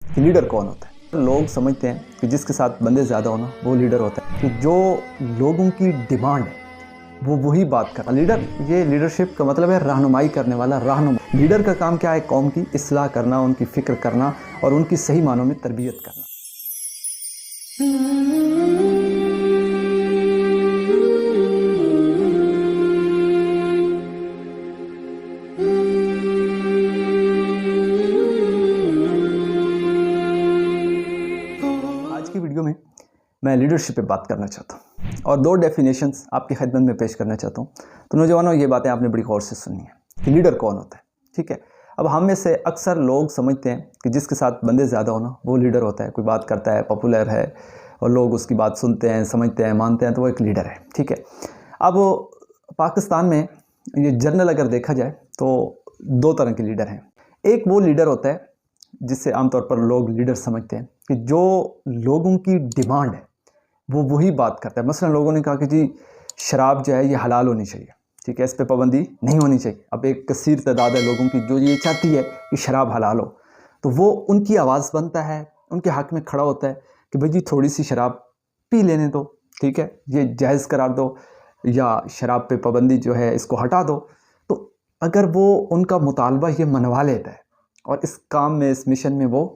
کہ لیڈر کون ہوتا ہے۔ لوگ سمجھتے ہیں کہ جس کے ساتھ بندے زیادہ ہونا وہ لیڈر ہوتا ہے، کہ جو لوگوں کی ڈیمانڈ ہے وہ وہی بات کرنا۔ لیڈر، یہ لیڈرشپ کا مطلب ہے رہنمائی کرنے والا رہنما۔ لیڈر کا کام کیا ہے؟ قوم کی اصلاح کرنا، ان کی فکر کرنا اور ان کی صحیح معنوں میں تربیت کرنا۔ آج کی ویڈیو میں لیڈرشپ پہ بات کرنا چاہتا ہوں اور دو ڈیفینیشنز آپ کی خدمت میں پیش کرنا چاہتا ہوں۔ تو نوجوانوں، یہ باتیں آپ نے بڑی غور سے سننی ہیں کہ لیڈر کون ہوتا ہے، ٹھیک ہے؟ اب ہم میں سے اکثر لوگ سمجھتے ہیں کہ جس کے ساتھ بندے زیادہ ہونا وہ لیڈر ہوتا ہے۔ کوئی بات کرتا ہے، پاپولر ہے اور لوگ اس کی بات سنتے ہیں، سمجھتے ہیں، مانتے ہیں، تو وہ ایک لیڈر ہے، ٹھیک ہے؟ اب پاکستان میں یہ جنرل اگر دیکھا جائے تو دو طرح کے لیڈر ہیں۔ ایک وہ لیڈر ہوتا ہے جس سے عام طور پر لوگ لیڈر سمجھتے ہیں کہ جو لوگوں کی ڈیمانڈ ہے وہ وہی بات کرتا ہے۔ مثلا لوگوں نے کہا کہ جی شراب جو ہے یہ حلال ہونی چاہیے، ٹھیک ہے، اس پہ پابندی نہیں ہونی چاہیے۔ اب ایک کثیر تعداد ہے لوگوں کی جو یہ چاہتی ہے کہ شراب حلال ہو، تو وہ ان کی آواز بنتا ہے، ان کے حق میں کھڑا ہوتا ہے کہ بھئی جی تھوڑی سی شراب پی لینے دو، ٹھیک ہے، یہ جائز قرار دو یا شراب پہ پابندی جو ہے اس کو ہٹا دو۔ تو اگر وہ ان کا مطالبہ یہ منوا لیتا ہے اور اس کام میں، اس مشن میں وہ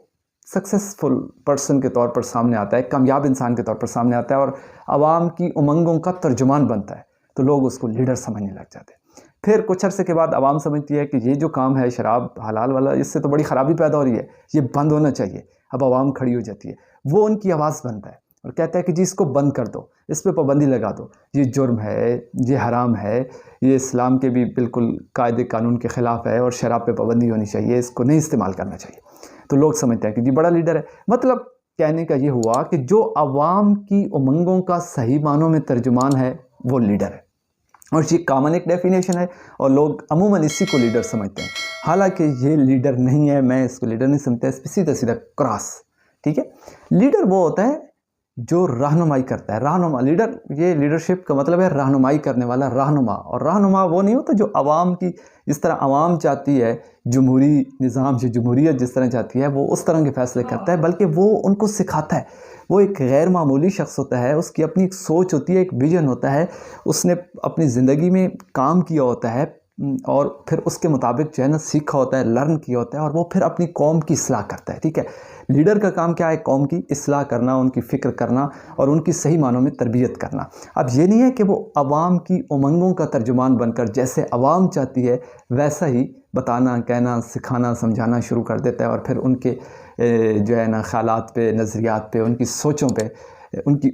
سکسیسفل پرسن کے طور پر سامنے آتا ہے، کامیاب انسان کے طور پر سامنے آتا ہے اور عوام کی امنگوں کا ترجمان بنتا ہے، تو لوگ اس کو لیڈر سمجھنے لگ جاتے ہیں۔ پھر کچھ عرصے کے بعد عوام سمجھتی ہے کہ یہ جو کام ہے شراب حلال والا، اس سے تو بڑی خرابی پیدا ہو رہی ہے، یہ بند ہونا چاہیے۔ اب عوام کھڑی ہو جاتی ہے، وہ ان کی آواز بنتا ہے اور کہتا ہے کہ جی اس کو بند کر دو، اس پہ پابندی لگا دو، یہ جرم ہے، یہ حرام ہے، یہ اسلام کے بھی بالکل قاعدے قانون کے خلاف ہے اور شراب پہ پابندی ہونی چاہیے، اس کو نہیں استعمال کرنا چاہیے۔ تو لوگ سمجھتے ہیں کہ جی بڑا لیڈر ہے۔ مطلب کہنے کا یہ ہوا کہ جو عوام کی امنگوں کا صحیح معنوں میں ترجمان ہے وہ لیڈر ہے، اور یہ کامن ایک ڈیفینیشن ہے اور لوگ عموماً اسی کو لیڈر سمجھتے ہیں، حالانکہ یہ لیڈر نہیں ہے۔ میں اس کو لیڈر نہیں سمجھتا، اس پہ سیدھا سیدھا کراس، ٹھیک ہے؟ لیڈر وہ ہوتا ہے جو رہنمائی کرتا ہے۔ رہنما، لیڈر، یہ لیڈرشپ کا مطلب ہے رہنمائی کرنے والا رہنما۔ اور رہنما وہ نہیں ہوتا جو عوام کی، جس طرح عوام چاہتی ہے، جمہوری نظام سے جمہوریت جس طرح چاہتی ہے وہ اس طرح کے فیصلے کرتا ہے، بلکہ وہ ان کو سکھاتا ہے۔ وہ ایک غیر معمولی شخص ہوتا ہے، اس کی اپنی ایک سوچ ہوتی ہے، ایک ویژن ہوتا ہے، اس نے اپنی زندگی میں کام کیا ہوتا ہے اور پھر اس کے مطابق جو ہے نا سیکھا ہوتا ہے، لرن کیا ہوتا ہے، اور وہ پھر اپنی قوم کی اصلاح کرتا ہے، ٹھیک ہے؟ لیڈر کا کام کیا ہے؟ قوم کی اصلاح کرنا، ان کی فکر کرنا اور ان کی صحیح معنوں میں تربیت کرنا۔ اب یہ نہیں ہے کہ وہ عوام کی امنگوں کا ترجمان بن کر جیسے عوام چاہتی ہے ویسا ہی بتانا، کہنا، سکھانا، سمجھانا شروع کر دیتا ہے اور پھر ان کے جو ہے نا خیالات پہ، نظریات پہ، ان کی سوچوں پہ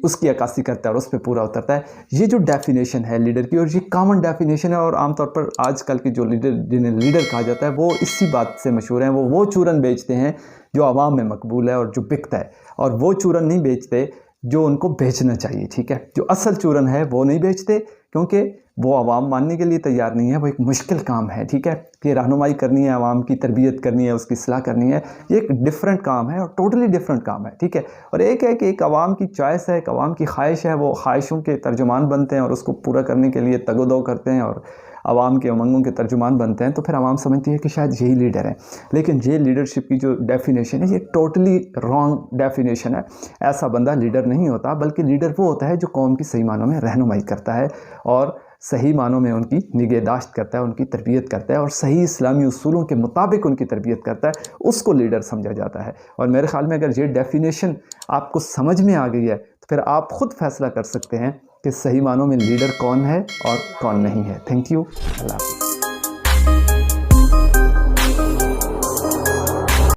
اس کی عکاسی کرتا ہے اور اس پہ پورا اترتا ہے۔ یہ جو ڈیفینیشن ہے لیڈر کی، اور یہ کامن ڈیفینیشن ہے، اور عام طور پر آج کل کے جو لیڈر، جنہیں لیڈر کہا جاتا ہے، وہ اسی بات سے مشہور ہیں۔ وہ چورن بیچتے ہیں جو عوام میں مقبول ہے اور جو بکتا ہے، اور وہ چورن نہیں بیچتے جو ان کو بیچنا چاہیے، ٹھیک ہے؟ جو اصل چورن ہے وہ نہیں بیچتے کیونکہ وہ عوام ماننے کے لیے تیار نہیں ہے، وہ ایک مشکل کام ہے، ٹھیک ہے؟ کہ رہنمائی کرنی ہے، عوام کی تربیت کرنی ہے، اس کی اصلاح کرنی ہے، یہ ایک ڈیفرنٹ کام ہے اور ٹوٹلی ڈیفرنٹ کام ہے، ٹھیک ہے؟ اور ایک ہے کہ ایک عوام کی چوائس ہے، ایک عوام کی خواہش ہے، وہ خواہشوں کے ترجمان بنتے ہیں اور اس کو پورا کرنے کے لیے تگ و دو کرتے ہیں اور عوام کے امنگوں کے ترجمان بنتے ہیں، تو پھر عوام سمجھتی ہے کہ شاید یہی لیڈر ہے۔ لیکن یہ لیڈرشپ کی جو ڈیفینیشن ہے یہ ٹوٹلی رانگ ڈیفینیشن ہے۔ ایسا بندہ لیڈر نہیں ہوتا، بلکہ لیڈر وہ ہوتا ہے جو قوم کی صحیح معنوں میں رہنمائی کرتا ہے اور صحیح معنوں میں ان کی نگہداشت کرتا ہے، ان کی تربیت کرتا ہے اور صحیح اسلامی اصولوں کے مطابق ان کی تربیت کرتا ہے، اس کو لیڈر سمجھا جاتا ہے۔ اور میرے خیال میں اگر یہ ڈیفینیشن آپ کو سمجھ میں آ گئی ہے تو پھر آپ خود فیصلہ کر سکتے ہیں کہ صحیح معنوں میں لیڈر کون ہے اور کون نہیں ہے۔ تھینک یو، اللہ حافظ۔